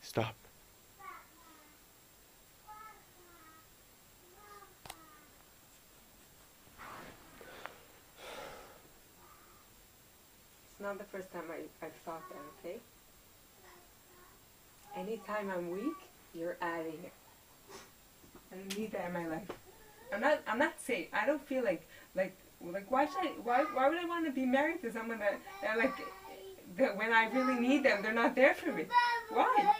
Stop. It's not the first time I've thought that, okay? Anytime I'm weak, you're adding it. I don't need that in my life. I'm not safe. I don't feel like why would I want to be married to someone that when I really need them, they're not there for me? Why?